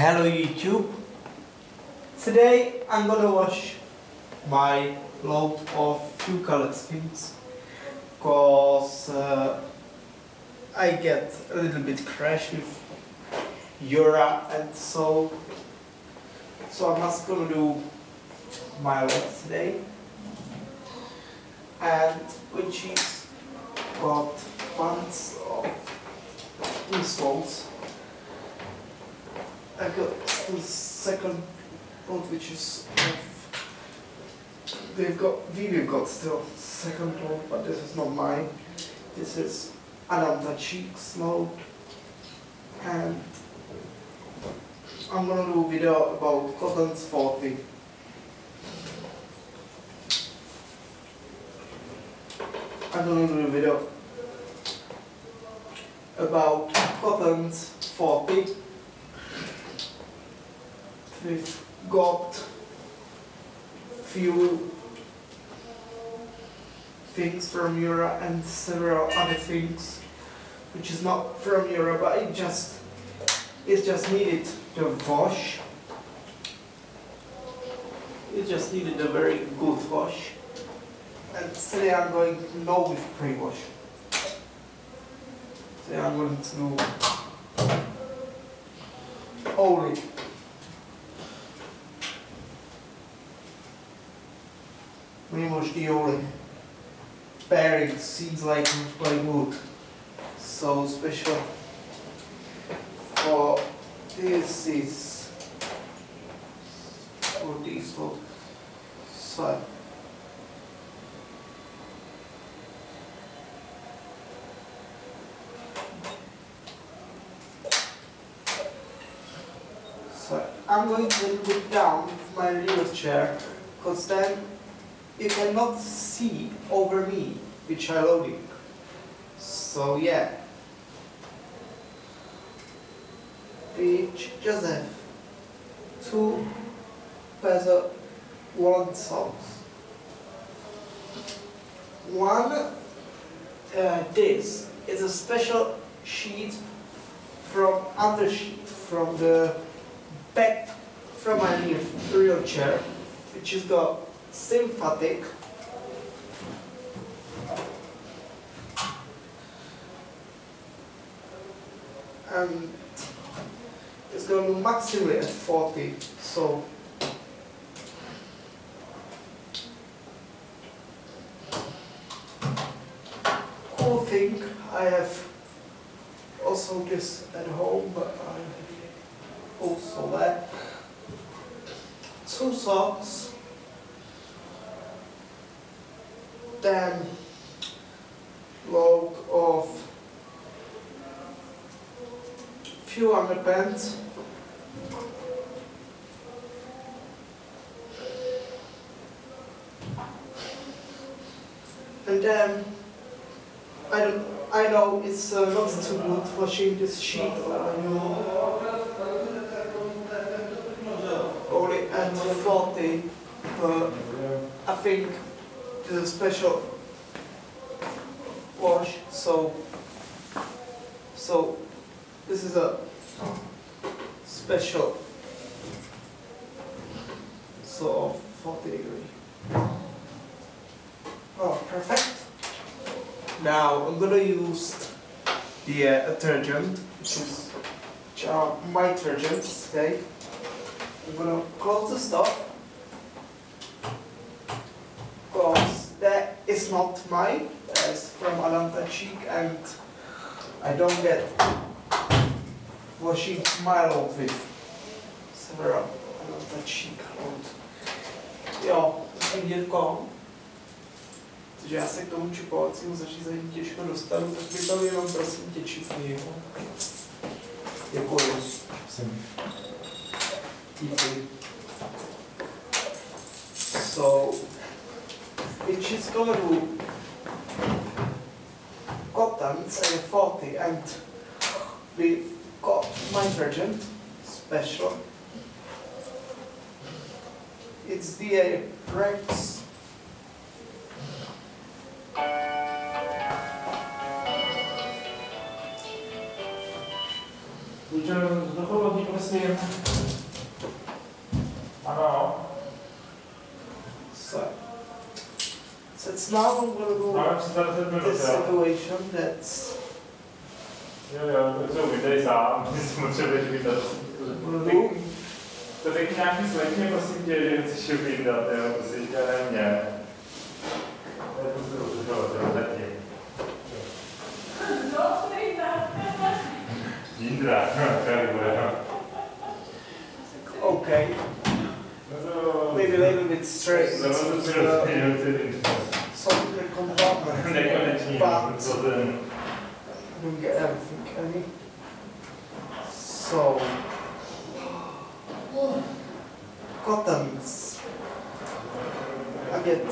Hello YouTube. Today I'm gonna wash my load of few colored things because I get a little bit crash with Yura, and so I'm just gonna do my load today, and which is got tons of these ones. I got the second one, which is we've got still second one, but this is not mine. This is Ananta Cheeks mode, and I'm gonna do a video about Cottons 40. I'm gonna do a video about Cottons 40. We've got few things from Yura and several other things which is not from Yura, but it just needed to wash. It just needed a very good wash, and today I'm going to know with pre-wash. Today I'm going to do only the only pairing seems like wood. So special for this is for this one. So I'm going to put down with my little chair, because then you cannot see over me which I loading. So yeah. Which Joseph, 2 peso 1 socks. One this is a special sheet from undersheet from the back from my real chair, which is got sympathetic and it's going to maximally at 40. So cool thing, I have also this at home, but I also that 2 socks. Then load of few underpants, and then I know it's not too good washing this sheet only at 40, but I think this is a special wash, so this is a special, so 40 degree. Oh, perfect. Now I'm gonna use the detergent, which are my detergents today. I'm gonna close the stop, because that is not mine, that's from Ananta Cheek, and I don't get washing my load with several Ananta Cheek load. Jo, Jirko, protože já se k tomu čipovacímu zařízení těžko dostanu, tak mi to jenom prosím tě čipni. Děkuji. Díky. So, which is gonna do Cottons 40, and we've got my detergent special. It's the Rex. Můžeme dochovat, prosím. now I'm gonna go Máme 30 minut, this jo. situation that's Jo, to jsou vydej sám, ty si potřebuješ vydat. To řekni nějaký slečně, prosím tě, že chceš vydat, jo, to si říká ne mě. To je prostě rozhodovat, jo, zatím. Jindra, tady bude. okay. Maybe a little bit straight. Something compartment. Nekonečný, But I don't get everything, any. So cottons. I get,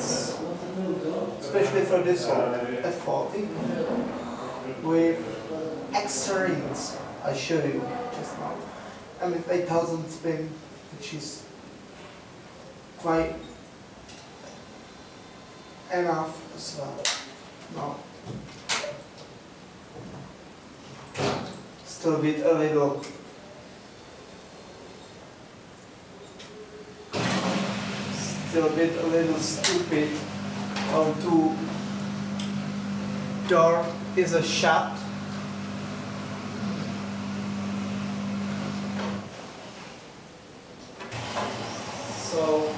especially for this one, F40 with extra rings. I showed you just now, and with 8,000 spin, which is quite enough as well. No. Still bit a little. Still a little stupid. How to door is a shut. So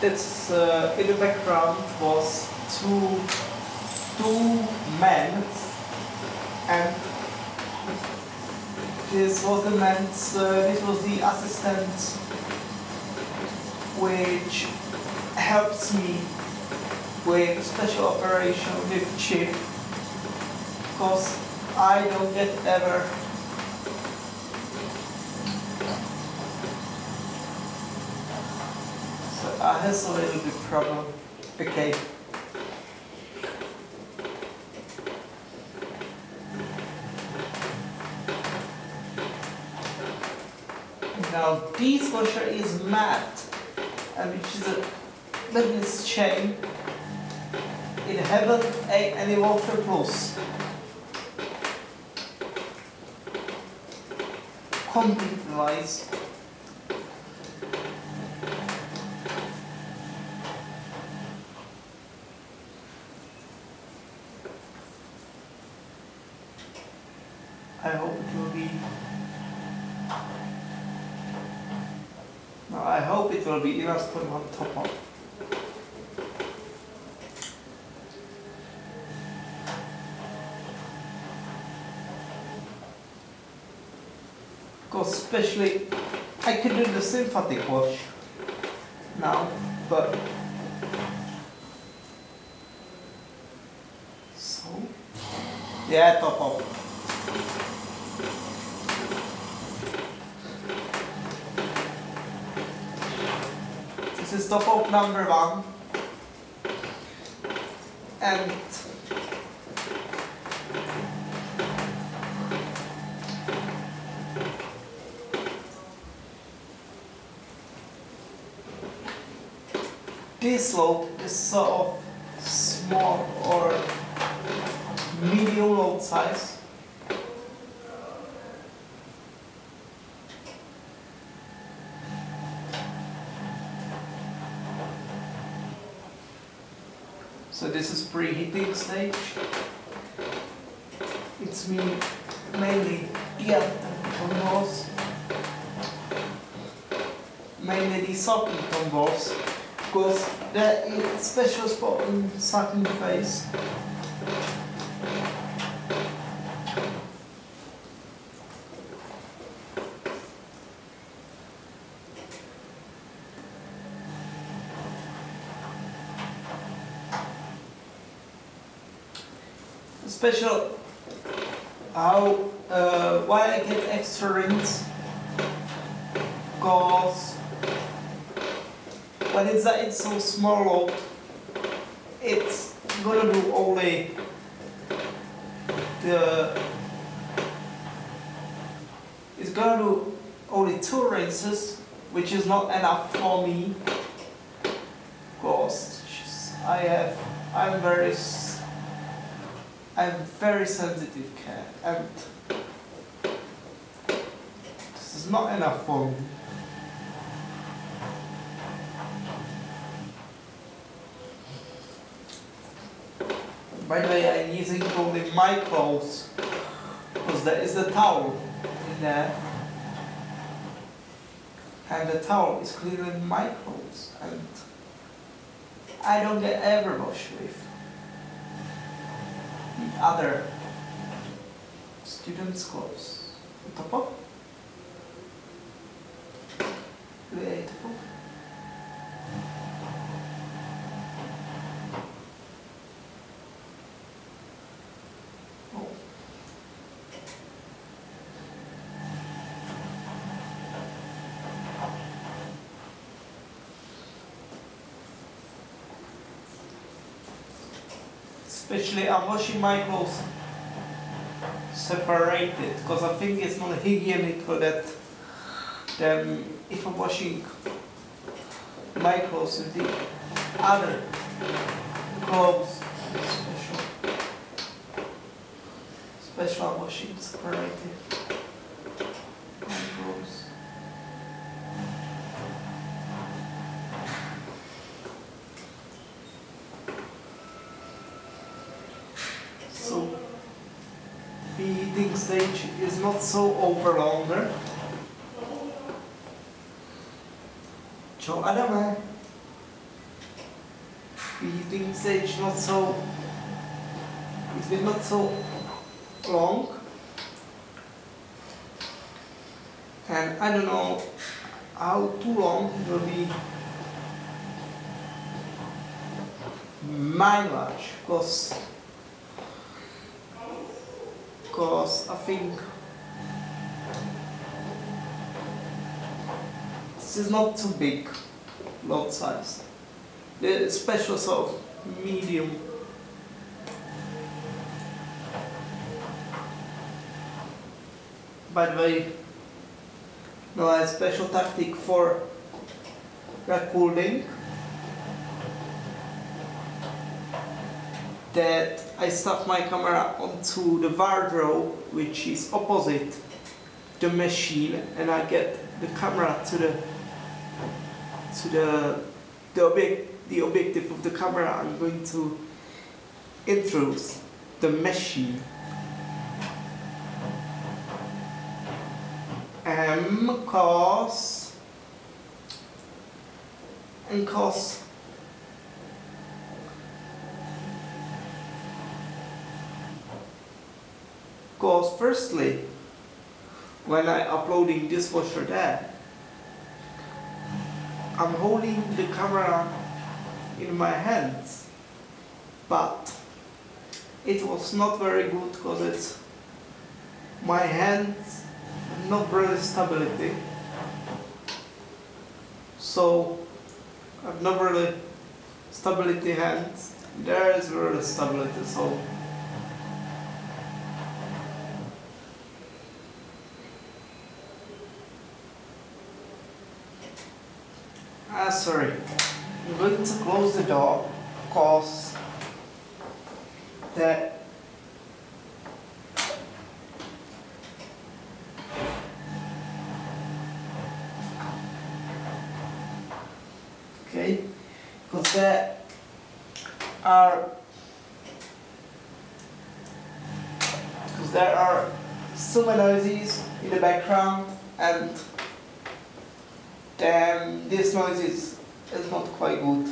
it's in the background was two men, and this was the men's. This was the assistant, which helps me with special operation with chip, because I don't get ever. So I has a little bit problem. Okay. Now this washer is matte, and which is a little chain. It haven't any water plus. Complete lies. I hope it will be. No, I hope it will be enough to put on top of. Because especially I could do the sympathetic wash now, but so yeah, top up. This is top up number 1, and this load is sort of small or medium load size. So this is preheating stage. It's mainly balls, mainly the sucking balls, because there is a special spot in sucking phase. Special why I get extra rings, because when it's so small load, it's gonna do only it's gonna do only 2 rinses, which is not enough for me, because I'm very sensitive cat, and this is not enough for me. By the way, I'm using only my clothes because there is a towel in there, and the towel is clearly my clothes, and I don't get ever wash with the other students' clothes. Topo? Topo? Especially I'm washing my clothes separated because I think it's not hygienic that if I'm washing my clothes with the other clothes special washing separated my clothes. So the eating stage is not so over longer. Čo, Adame? The eating stage not so, it's been not so long. And I don't know how too long it will be my lunch, because I think this is not too big load size. The special sort of medium. By the way, no, a special tactic for recording that I stuff my camera onto the wardrobe, which is opposite the machine, and I get the camera to the objective of the camera. I'm going to introduce the machine. Cause firstly, when I uploading dishwasher there, I'm holding the camera in my hands, but it was not very good because it's my hands not really stability, so I've not really stability hands. There is really stability, so sorry, I'm going to close the door because the because there are so many noises in the background, and then this noise is not quite good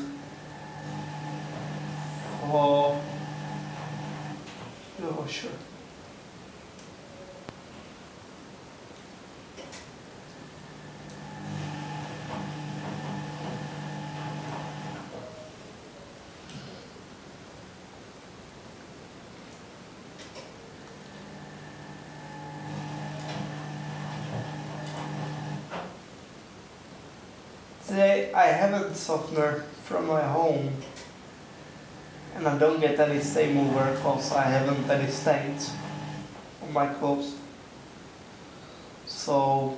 for the washer. Today I haven't softener from my home, and I don't get any stain mover because I haven't any stains on my clothes. So,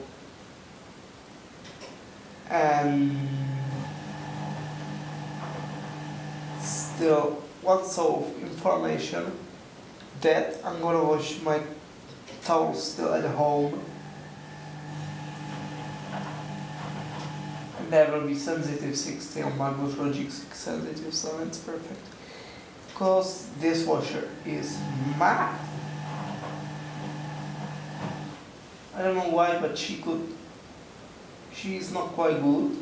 and still one sort of information that I'm gonna wash my towels still at home. There will be sensitive 60 on my Bush Logic 6 sensitive, so it's perfect. because this washer is matte. I don't know why, but she is not quite good.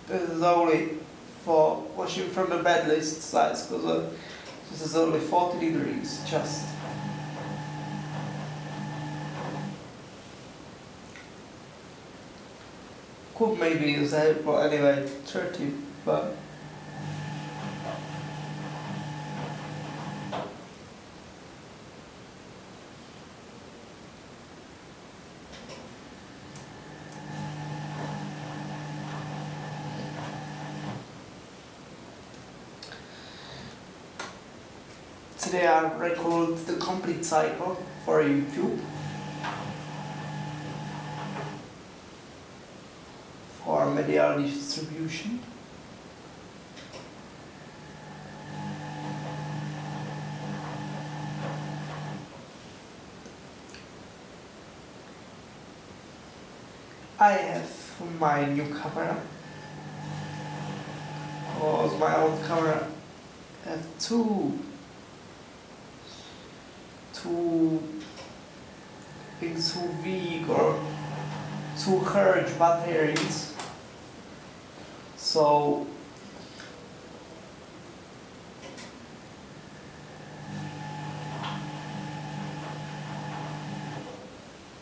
This is only for washing from the bed list size, because this is only 40 degrees, just. Could maybe use that, but anyway, 30, but. Today I record the complete cycle for YouTube. For medial distribution. I have my new camera. Because my old camera have two weak or too large batteries, so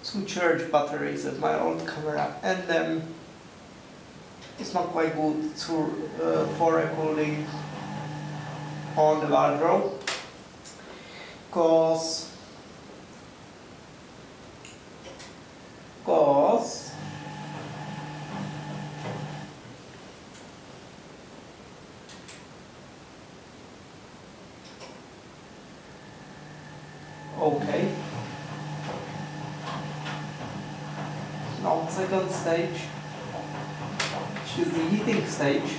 two charge batteries at my old camera, and then it's not quite good for recording on the wardrobe, because okay. Now second stage, which is the heating stage.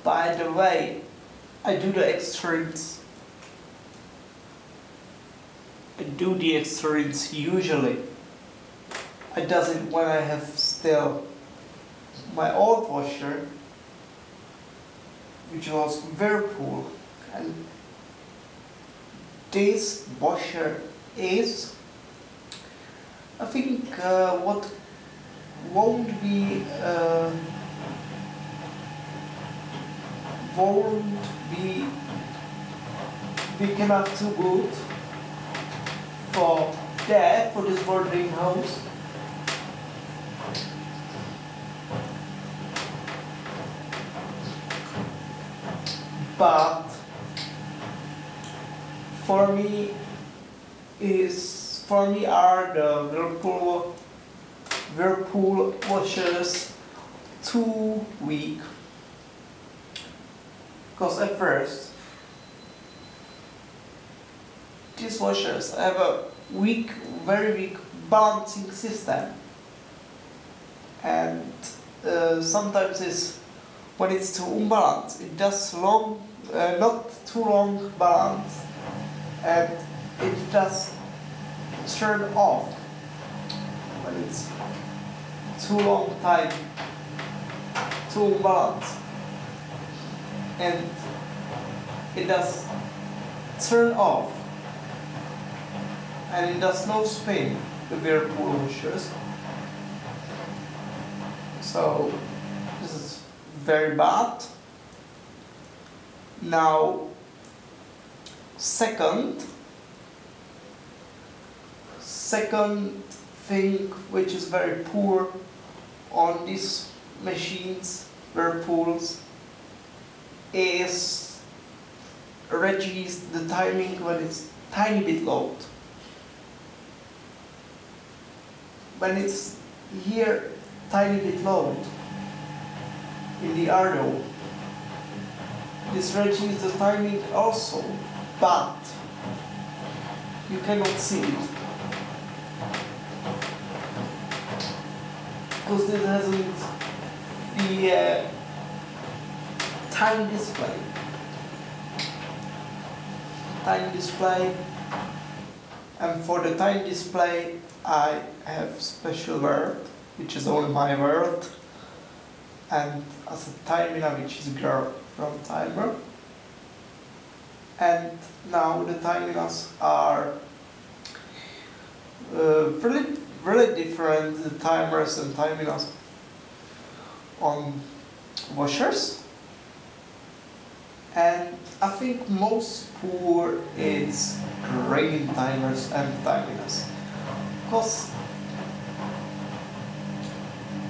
By the way, I do the extrudes. I do the extrudes usually. I does it when I have still my old washer, which was Whirlpool, and this washer is, I think, what won't be big enough to good for this boarding house. But for me are the Whirlpool washers too weak. Because at first, these washers have a very weak balancing system, and sometimes when it's too unbalanced, it does not too long balance, and it does turn off when it's too long time, too unbalanced. And it does turn off, and it does no spin, the Whirlpool washers. So this is very bad. Now, second thing which is very poor on these machines, Whirlpools, is reduce the timing when it's tiny bit loud. When it's here tiny bit loud in the Ardo, this reduces the timing also, but you cannot see it. because this hasn't be a tiny display. Tiny display, and for the tiny display I have special word, which is only my word, and as a timer, which is girl from timer. And now the timers are really different, the timers and timers on washers. And I think most poor is grain timers and timers, because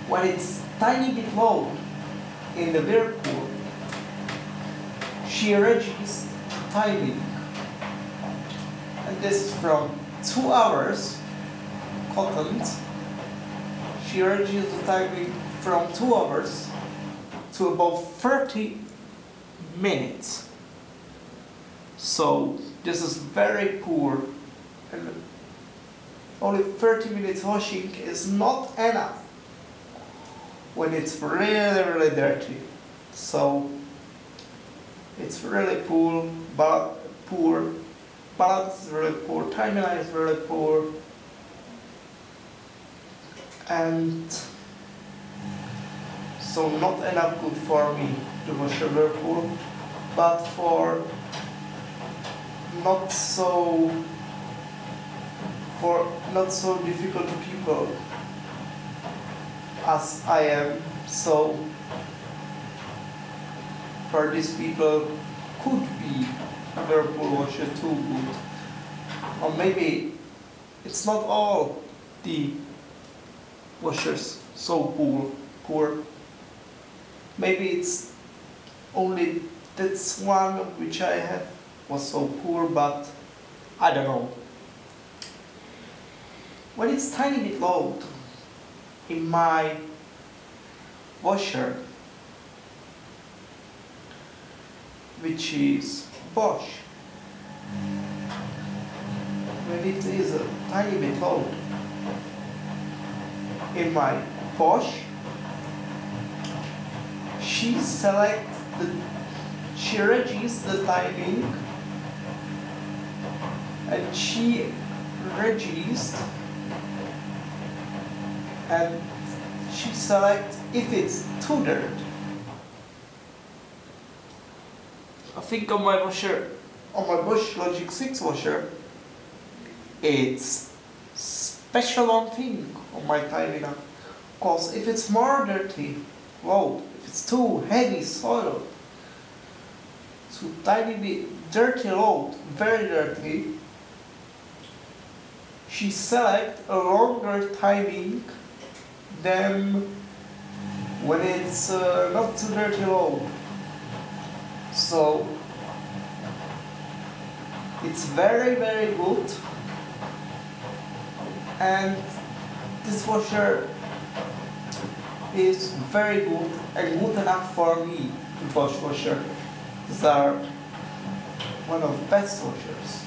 when it's tiny bit low in the whirlpool, she registers timing, and this is from 2 hours cottons. She registers the timing from 2 hours to about 30 minutes. So this is very poor, and only 30 minutes washing is not enough when it's really dirty. So it's really poor, balance is really poor, timeline is really poor, and so not enough good for me to wash a whirlpool, but for not so difficult people as I am. So for these people could be a whirlpool washer too good, or maybe it's not all the washers so poor. Maybe it's only this one which I had was so poor, but I don't know. When it's tiny bit load in my washer, which is Bosch, when it is a tiny bit load in my Bosch, she registers the timing, and she registers and she selects if it's too dirt. I think on my washer, on my Bosch Logic 6 washer, it's special one thing on my timing, because if it's more dirty load, if it's too heavy soil, too tiny bit dirty load, very dirty, she selects a longer timing than when it's not too dirty load. So it's very good, and this washer is very good and good enough for me. The Bosch washer, these are one of the best washers.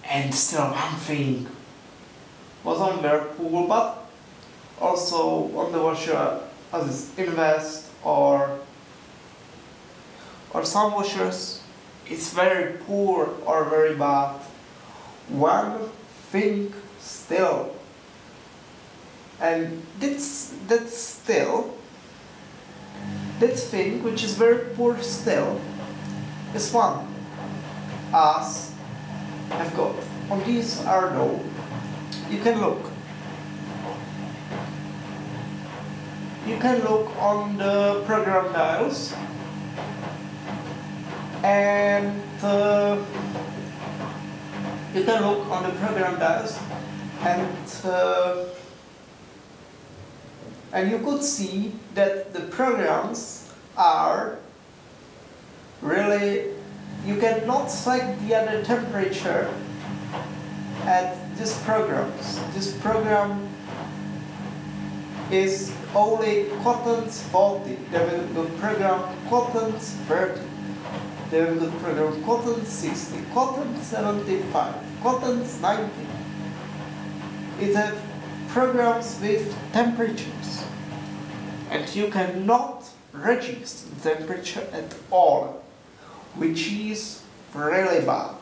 And still one thing was on whirlpool, but also on the washer as Invest or some washers, it's very poor or very bad. One thing still, and that's thing which is very poor still is one, as I've got on this Ardo, you can look on the program dials, and you can look on the program dials, and you could see that the programs are really, you cannot select the other temperature at these programs. This program is only cottons 40, the program cottons 30. They have the program Cottons 60, Cottons 75, Cottons 90. It has programs with temperatures, and you cannot register the temperature at all, which is really bad.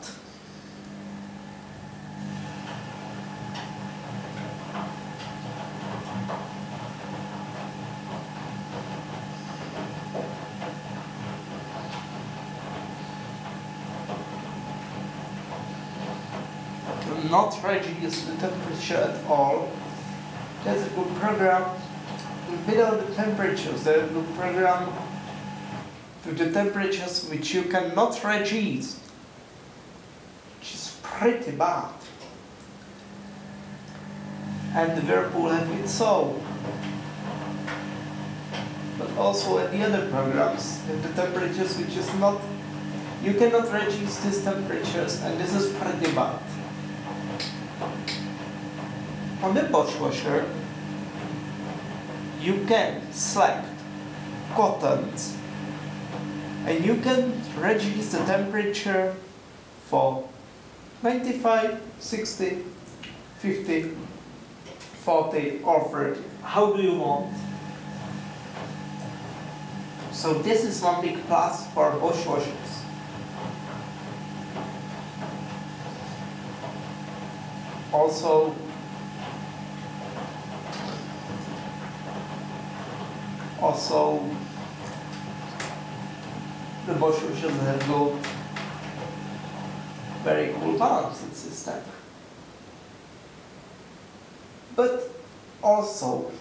Not register the temperature at all. That's a good program. Without the temperatures, there's a good program with the temperatures which you cannot register, which is pretty bad. And the Whirlpool have it so. But also at the other programs, with the temperatures which is not, you cannot register these temperatures, and this is pretty bad. On the dishwasher, you can select cottons, and you can register the temperature for 95, 60, 50, 40 or 30. How do you want? So this is one big plus for dishwashers. Also, the dishwashers have got very cool balancing system. But also,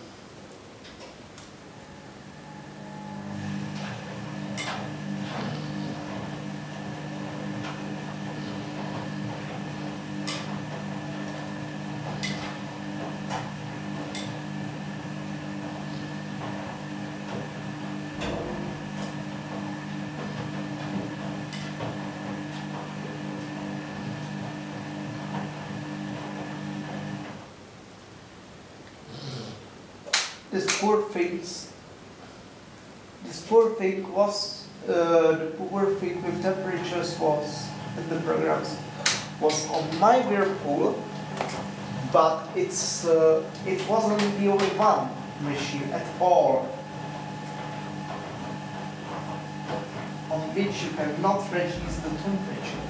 this poor thing with temperatures was in the programs was on my Whirlpool, but it wasn't the only one machine at all on which you cannot register the temperature.